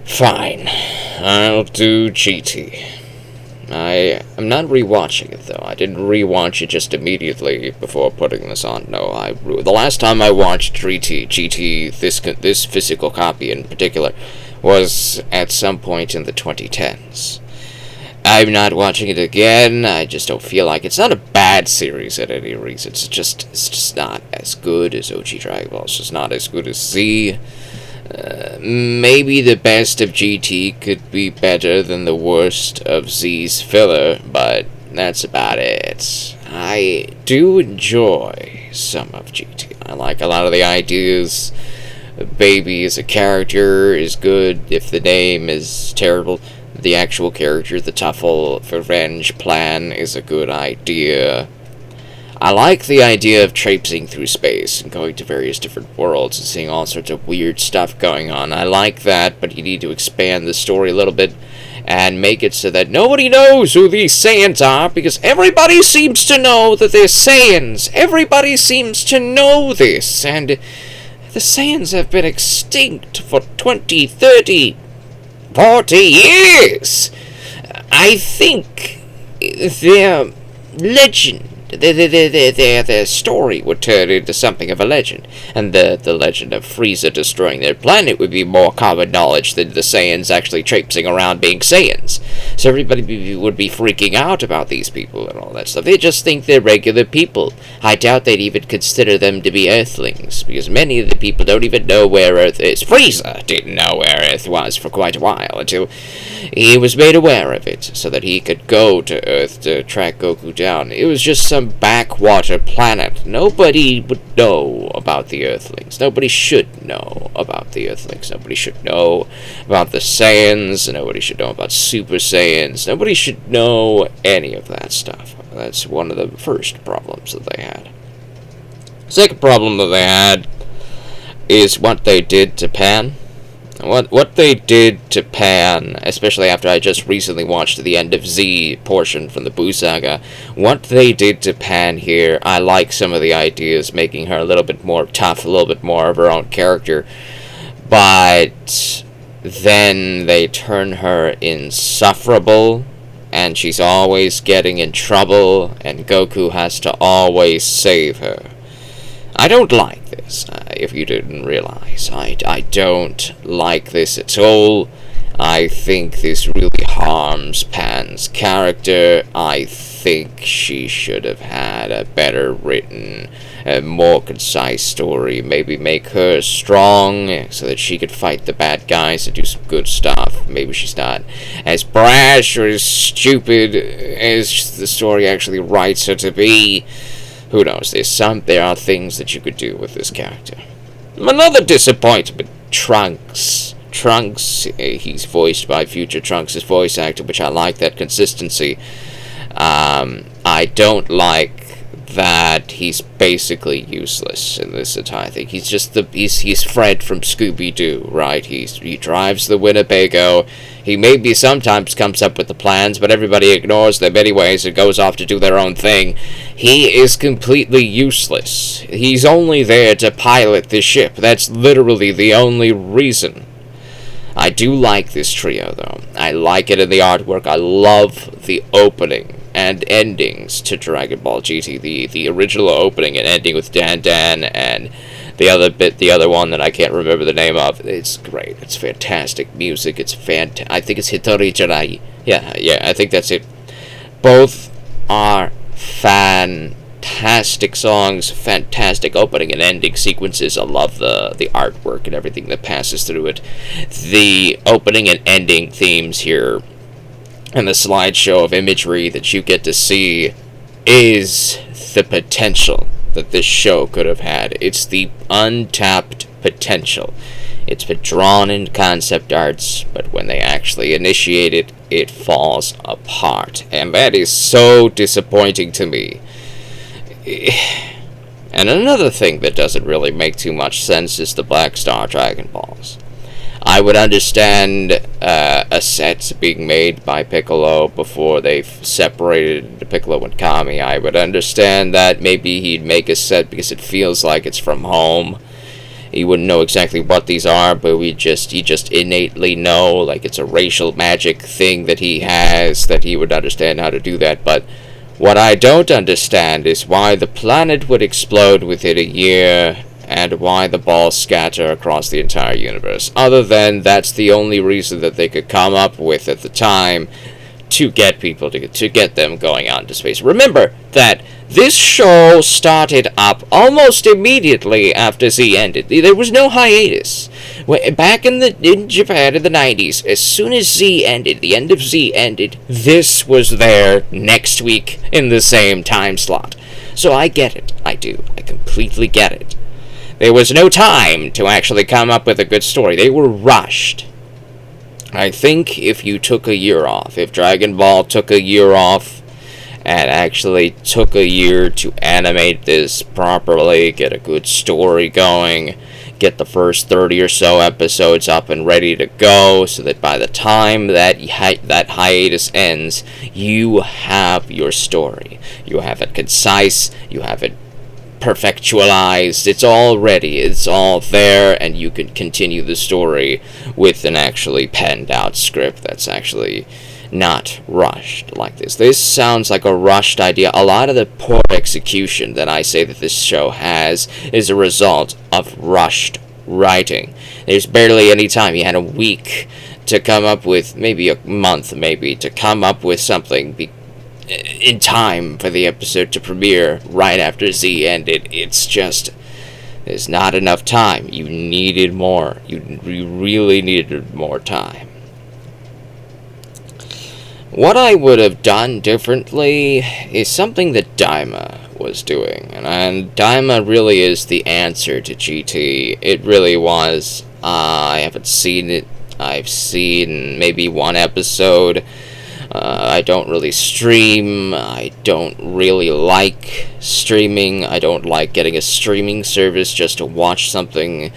Fine. I'll do GT. I'm not rewatching it, though. I didn't rewatch it just immediately before putting this on. No, the last time I watched GT, this physical copy in particular, was at some point in the 2010s. I'm not watching it again. I just don't feel like it's not a bad series at any reason. It's just not as good as OG Dragon Ball. It's just not as good as Z. Maybe the best of GT could be better than the worst of Z's filler, but that's about it. I do enjoy some of GT. I like a lot of the ideas. Baby as a character is good if the name is terrible. The actual character, the Tuffle revenge plan, is a good idea. I like the idea of traipsing through space and going to various different worlds and seeing all sorts of weird stuff going on. I like that, but you need to expand the story a little bit and make it so that nobody knows who these Saiyans are, because everybody seems to know that they're Saiyans. Everybody seems to know this, and the Saiyans have been extinct for 20, 30, 40 years. I think their legend, their story would turn into something of a legend, and the legend of Frieza destroying their planet would be more common knowledge than the Saiyans actually traipsing around being Saiyans. So everybody would be freaking out about these people and all that stuff. They just think they're regular people. I doubt they'd even consider them to be Earthlings, because many of the people don't even know where Earth is. Frieza didn't know where Earth was for quite a while, until he was made aware of it, so that he could go to Earth to track Goku down. It was just some backwater planet. Nobody would know about the Earthlings. Nobody should know about the Earthlings. Nobody should know about the Saiyans. Nobody should know about Super Saiyans. Nobody should know any of that stuff. That's one of the first problems that they had. Second problem that they had is what they did to Pan. What they did to Pan, especially after I just recently watched the end of Z portion from the Buu Saga, what they did to Pan here, I like some of the ideas, making her a little bit more tough, a little bit more of her own character, but then they turn her insufferable, and she's always getting in trouble, and Goku has to always save her. I don't like this, if you didn't realize. I don't like this at all. I think this really harms Pan's character. I think she should have had a better written, more concise story. Maybe make her strong so that she could fight the bad guys and do some good stuff. Maybe she's not as brash or as stupid as the story actually writes her to be. Who knows? There are things that you could do with this character. Another disappointment, Trunks. He's voiced by future Trunks' voice actor, which I like that consistency. I don't like that he's basically useless in this entire thing. He's just he's Fred from Scooby-Doo, right? He drives the Winnebago. He maybe sometimes comes up with the plans, but everybody ignores them anyways and goes off to do their own thing. He is completely useless. He's only there to pilot the ship. That's literally the only reason. I do like this trio, though. I like it in the artwork. I love the opening and endings to Dragon Ball GT. The original opening and ending with Dan and the other one that I can't remember the name of. It's great. It's fantastic music. It's I think it's Hitori Jirai. Yeah, I think that's it. Both are fantastic songs, fantastic opening and ending sequences. I love the artwork and everything that passes through it. The opening and ending themes here and the slideshow of imagery that you get to see is the potential that this show could have had. It's the untapped potential. It's been drawn in concept arts, but when they actually initiate it, it falls apart. And that is so disappointing to me. And another thing that doesn't really make too much sense is the Black Star Dragon Balls. I would understand a set being made by Piccolo before they separated into Piccolo and Kami. I would understand that maybe he'd make a set because it feels like it's from home. You wouldn't know exactly what these are, but you just innately know, like it's a racial magic thing that he has, that he would understand how to do that. But what I don't understand is why the planet would explode within a year, and why the balls scatter across the entire universe. Other than that's the only reason that they could come up with at the time to get people to get them going out into space. Remember that this show started up almost immediately after Z ended. There was no hiatus. Back in Japan in the 90s, as soon as Z ended, the end of Z ended, this was there next week in the same time slot. So I get it. I do. I completely get it. There was no time to actually come up with a good story. They were rushed. I think if you took a year off, if Dragon Ball took a year off and actually took a year to animate this properly, get a good story going, get the first 30 or so episodes up and ready to go, so that by the time that hiatus ends, you have your story. You have it concise, you have it perfectualized, it's all ready, it's all there, and you can continue the story with an actually penned out script that's actually not rushed like this. This sounds like a rushed idea. A lot of the poor execution that I say that this show has is a result of rushed writing. There's barely any time. You had a week to come up with, maybe a month maybe, to come up with something in time for the episode to premiere right after Z ended. It's just, there's not enough time. You needed more. You really needed more time. What I would have done differently is something that Daima was doing. And Daima really is the answer to GT. It really was. I haven't seen it. I've seen maybe one episode. I don't really stream. I don't really like streaming. I don't like getting a streaming service just to watch something.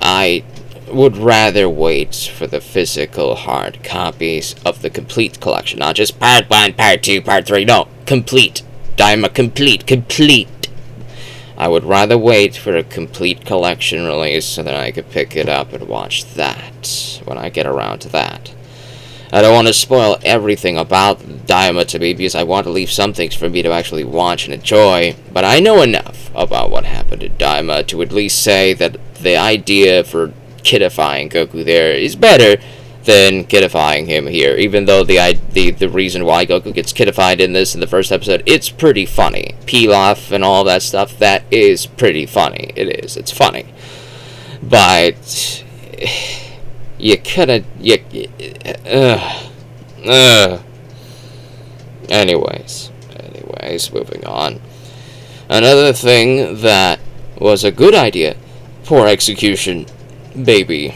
I would rather wait for the physical hard copies of the complete collection. Not just part 1, part 2, part 3. No, complete. Daima complete. I would rather wait for a complete collection release so that I could pick it up and watch that when I get around to that. I don't want to spoil everything about Daima to me, because I want to leave some things for me to actually watch and enjoy, but I know enough about what happened to Daima to at least say that the idea for kidifying Goku there is better than kidifying him here, even though the reason why Goku gets kidified in the first episode, it's pretty funny. Pilaf and all that stuff, that is pretty funny. It is. It's funny. But you couldn't, Anyways, moving on. Another thing that was a good idea, poor execution, Baby.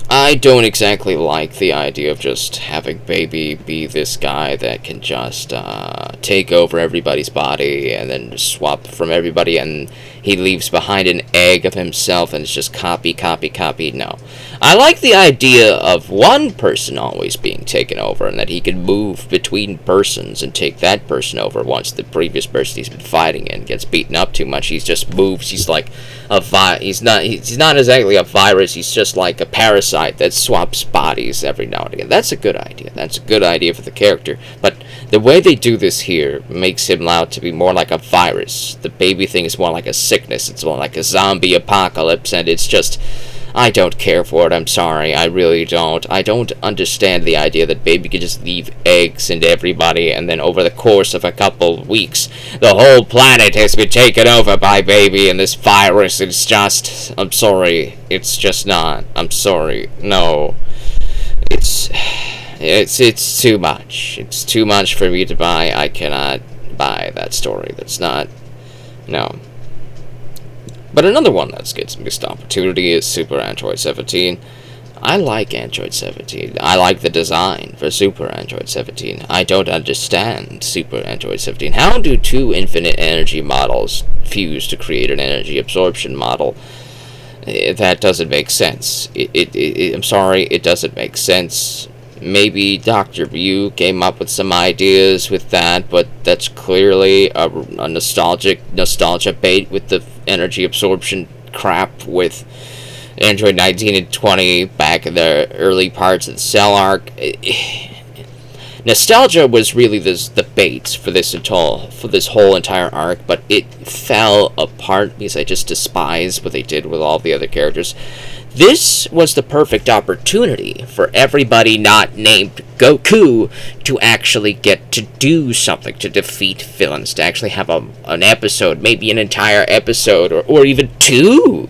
I don't exactly like the idea of just having Baby be this guy that can just take over everybody's body and then swap from everybody, and he leaves behind an egg of himself and it's just copy. No. I like the idea of one person always being taken over, and that he can move between persons and take that person over once the previous person he's been fighting in gets beaten up too much. He just moves. He's like he's not exactly a virus. He's just like a parasite that swaps bodies every now and again. That's a good idea. That's a good idea for the character. But the way they do this here makes him out to be more like a virus. The Baby thing is more like a sickness. It's more like a zombie apocalypse, and it's just, I don't care for it. I'm sorry. I really don't. I don't understand the idea that Baby could just leave eggs into everybody, and then over the course of a couple weeks, the whole planet has been taken over by Baby and this virus. It's just, I'm sorry. It's just not. I'm sorry. No. It's too much. It's too much for me to buy. I cannot buy that story. That's not, no. But another one that's gets missed opportunity is Super Android 17. I like Android 17. I like the design for Super Android 17. I don't understand Super Android 17. How do two infinite energy models fuse to create an energy absorption model? That doesn't make sense. I'm sorry, it doesn't make sense. Maybe Dr. View came up with some ideas with that, but that's clearly a nostalgia bait with the energy absorption crap with Android 19 and 20 back in the early parts of the Cell arc. Nostalgia was really the bait for this whole entire arc, but it fell apart because I just despise what they did with all the other characters. This was the perfect opportunity for everybody not named Goku to actually get to do something, to defeat villains, to actually have an episode, maybe an entire episode, or even two,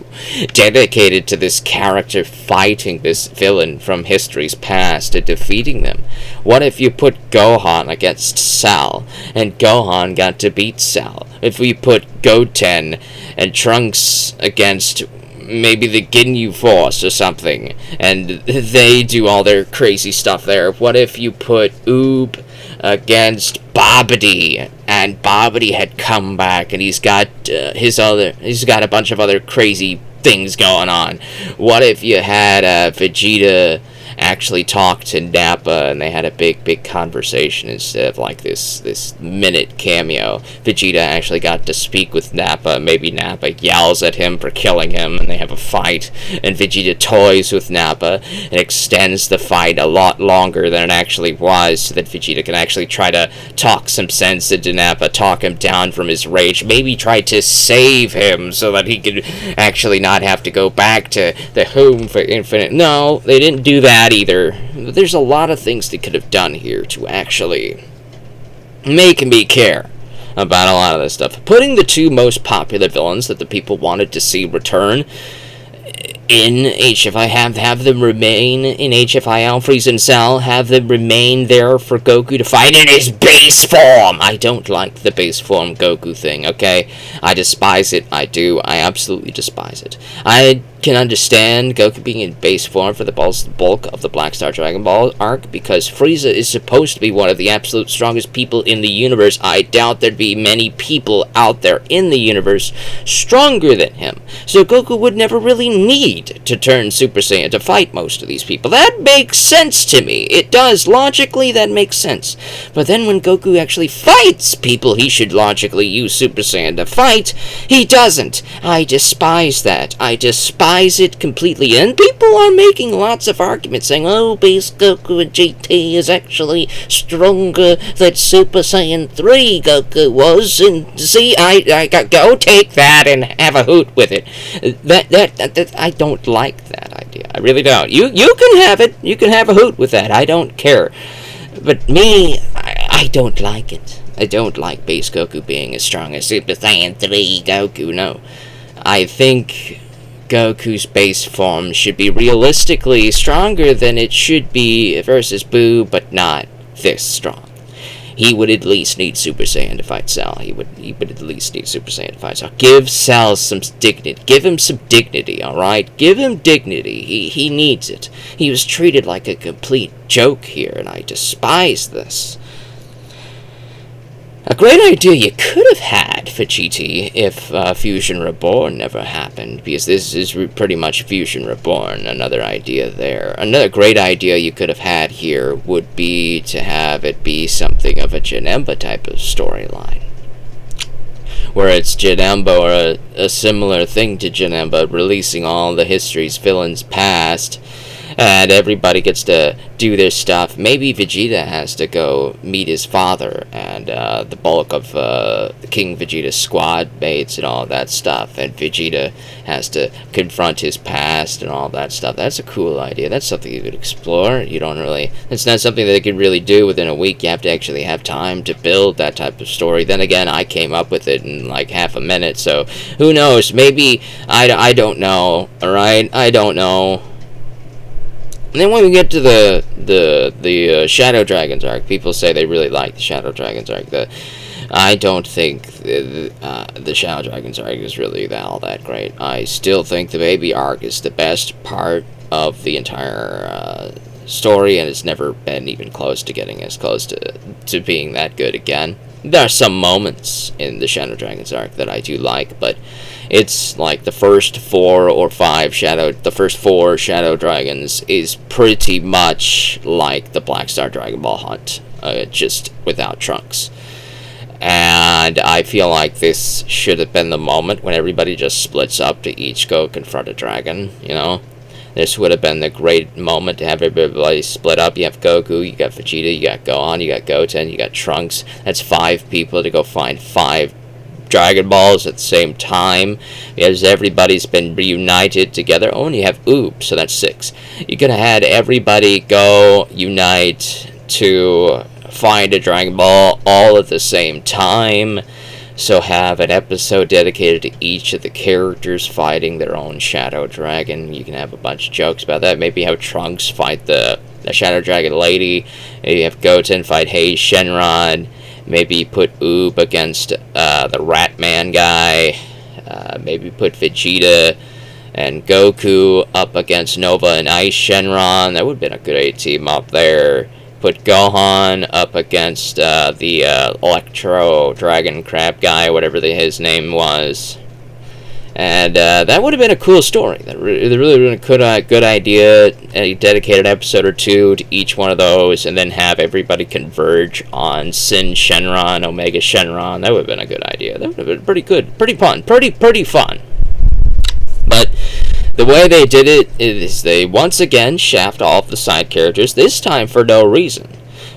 dedicated to this character fighting this villain from history's past and defeating them. What if you put Gohan against Cell, and Gohan got to beat Cell? If we put Goten and Trunks against maybe the Ginyu Force or something, and they do all their crazy stuff there. What if you put Oob against Babidi, and Babidi had come back, and he's got a bunch of other crazy things going on? What if you had Vegeta actually talk to Nappa, and they had a big conversation instead of like this minute cameo? Vegeta actually got to speak with Nappa. Maybe Nappa yells at him for killing him, and they have a fight, and Vegeta toys with Nappa and extends the fight a lot longer than it actually was, so that Vegeta can actually try to talk some sense into Nappa, talk him down from his rage, maybe try to save him so that he could actually not have to go back to the home for infinite. No, they didn't do that either. There's a lot of things they could have done here to actually make me care about a lot of this stuff. Putting the two most popular villains that the people wanted to see return in HFI, have them remain in HFIL, Frieza and Cell, have them remain there for Goku to fight in his base form. I don't like the base form Goku thing, okay? I despise it. I do. I absolutely despise it. I can understand Goku being in base form for the bulk of the Black Star Dragon Ball arc, because Frieza is supposed to be one of the absolute strongest people in the universe. I doubt there'd be many people out there in the universe stronger than him, so Goku would never really need to turn Super Saiyan to fight most of these people. That makes sense to me. It does. Logically, that makes sense. But then when Goku actually fights people he should logically use Super Saiyan to fight, he doesn't. I despise that. I despise it completely. And people are making lots of arguments saying, oh, base Goku and GT is actually stronger than Super Saiyan 3 Goku was. And see, I go take that and have a hoot with it. That I don't like that idea. I really don't. You can have it. You can have a hoot with that. I don't care. But me, I don't like it. I don't like base Goku being as strong as Super Saiyan 3 Goku. No. I think Goku's base form should be realistically stronger than it should be versus Boo, but not this strong. He would at least need Super Saiyan to fight Cell. He would at least need Super Saiyan to fight Cell. Give Cell some dignity. Give him some dignity, alright? Give him dignity. He needs it. He was treated like a complete joke here, and I despise this. A great idea you could have had for GT if Fusion Reborn never happened, because this is pretty much Fusion Reborn, another idea there. Another great idea you could have had here would be to have it be something of a Janemba type of storyline, where it's Janemba or a similar thing to Janemba releasing all the history's villains past, and everybody gets to do their stuff. Maybe Vegeta has to go meet his father, and the bulk of King Vegeta's squad mates and all that stuff, and Vegeta has to confront his past and all that stuff. That's a cool idea. That's something you could explore. It's not something that they can really do within a week. You have to actually have time to build that type of story. Then again, I came up with it in like half a minute, so who knows? Maybe, I don't know, alright? I don't know. And then when we get to the Shadow Dragons arc, people say they really like the Shadow Dragons arc. I don't think the Shadow Dragons arc is really all that great. I still think the baby arc is the best part of the entire story, and it's never been even close to getting as close to being that good again. There are some moments in the Shadow Dragons arc that I do like, but it's like the first four Shadow Dragons is pretty much like the Black Star Dragon Ball Hunt, just without Trunks. And I feel like this should have been the moment when everybody just splits up to each go confront a dragon, you know? This would have been the great moment to have everybody split up. You have Goku, you got Vegeta, you got Gohan, you got Goten, you got Trunks. That's 5 people to go find 5 Dragon Balls at the same time, because everybody's been reunited together. Oh, and you have Oob, so that's 6. You could have had everybody go unite to find a Dragon Ball all at the same time. So have an episode dedicated to each of the characters fighting their own Shadow Dragon. You can have a bunch of jokes about that. Maybe have Trunks fight the Shadow Dragon lady. Maybe have Goten fight Hey Shenron. Maybe put Oob against the Rat Man guy. Maybe put Vegeta and Goku up against Nova and Ice Shenron. That would have been a good team up there. Put Gohan up against the Electro Dragon Crab guy, whatever his name was. And that would have been a cool story. That really would have been a good idea. A dedicated episode or 2 to each one of those, and then have everybody converge on Sin Shenron, Omega Shenron. That would have been a good idea. That would have been pretty good. Pretty fun. Pretty fun. But the way they did it is they once again shaft all of the side characters, this time for no reason.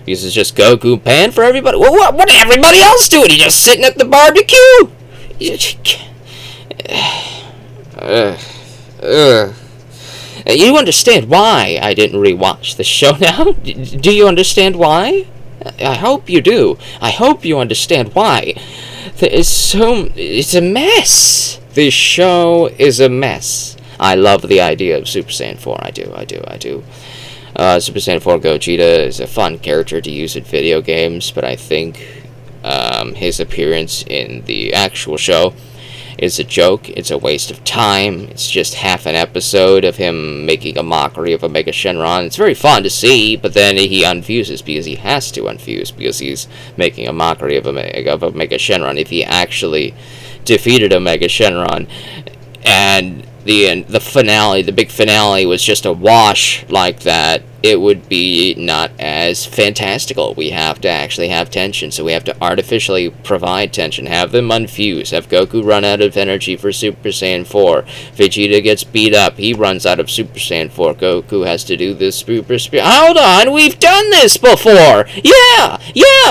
Because it's just Goku Pan for everybody. Well, what did everybody else do? He's just sitting at the barbecue? You understand why I didn't rewatch the show now? Do you understand why? I hope you do. I hope you understand why. It's a mess. This show is a mess. I love the idea of Super Saiyan 4. I do. Super Saiyan 4 Gogeta is a fun character to use in video games, but I think his appearance in the actual show is a joke. It's a waste of time. It's just half an episode of him making a mockery of Omega Shenron. It's very fun to see, but then he unfuses because he has to unfuse because he's making a mockery of Omega Shenron. If he actually defeated Omega Shenron, and the finale, the big finale, was just a wash like that, it would be not as fantastical. We have to actually have tension, so we have to artificially provide tension, have them unfuse, have Goku run out of energy for Super Saiyan 4, Vegeta gets beat up, he runs out of Super Saiyan 4, Goku has to do this Super Spirit. Hold on, we've done this before! Yeah,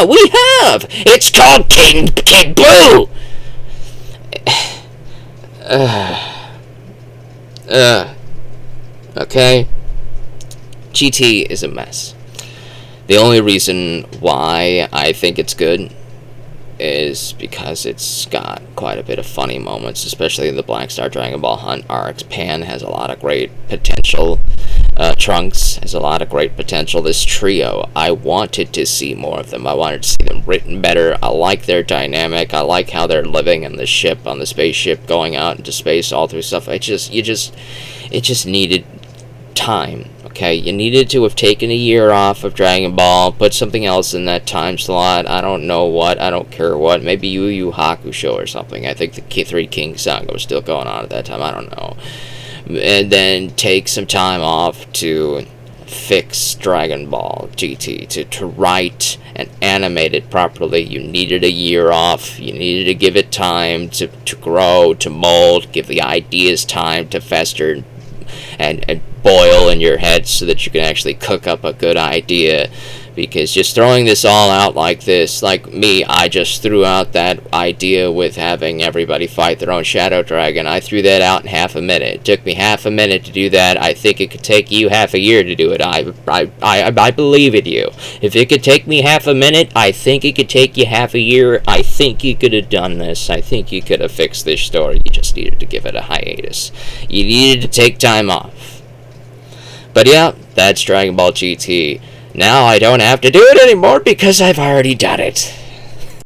we have! It's called Kid Buu! Okay? GT is a mess. The only reason why I think it's good is because it's got quite a bit of funny moments, especially in the Black Star Dragon Ball Hunt arcs. Pan has a lot of great potential. Trunks has a lot of great potential. This trio, I wanted to see more of them. I wanted to see them written better. I like their dynamic. I like how they're living in the ship, on the spaceship, going out into space, all through stuff. It just needed time. Okay, you needed to have taken a year off of Dragon Ball, put something else in that time slot. I don't know what, I don't care what. Maybe Yu Yu Hakusho or something. I think the Three Kings saga was still going on at that time. I don't know. And then take some time off to fix Dragon Ball GT, to write and animate it properly. You needed a year off. You needed to give it time to grow, to mold, give the ideas time to fester and boil in your head so that you can actually cook up a good idea. Because just throwing this all out like this, like me, I just threw out that idea with having everybody fight their own Shadow Dragon. I threw that out in half a minute. It took me half a minute to do that. I think it could take you half a year to do it. I believe in you. If it could take me half a minute, I think it could take you half a year. I think you could have done this. I think you could have fixed this story. You just needed to give it a hiatus. You needed to take time off. But yeah, that's Dragon Ball GT. Now I don't have to do it anymore because I've already done it.